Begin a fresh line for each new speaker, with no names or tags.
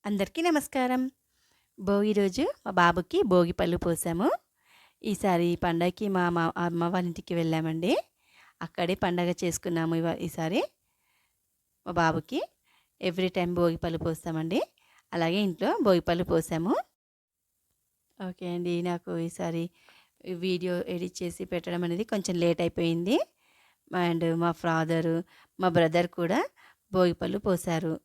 అందరికీ నమస్కారం. భోగి రోజు మా బాబుకి భోగి పళ్ళు పోసాము. ఈసారి పండగకి మా అమ్మ వాళ్ళ ఇంటికి వెళ్ళామండి. అక్కడే పండగ చేసుకున్నాము ఈసారి. మా బాబుకి ఎవ్రీ టైం భోగి పళ్ళు పోస్తామండి. అలాగే ఇంట్లో భోగి పళ్ళు పోసాము. ఓకే అండి. నాకు ఈసారి వీడియో ఎడిట్ చేసి పెట్టడం అనేది కొంచెం లేట్ అయిపోయింది. అండ్ మా ఫాదరు, మా బ్రదర్ కూడా భోగి పళ్ళు పోసారు.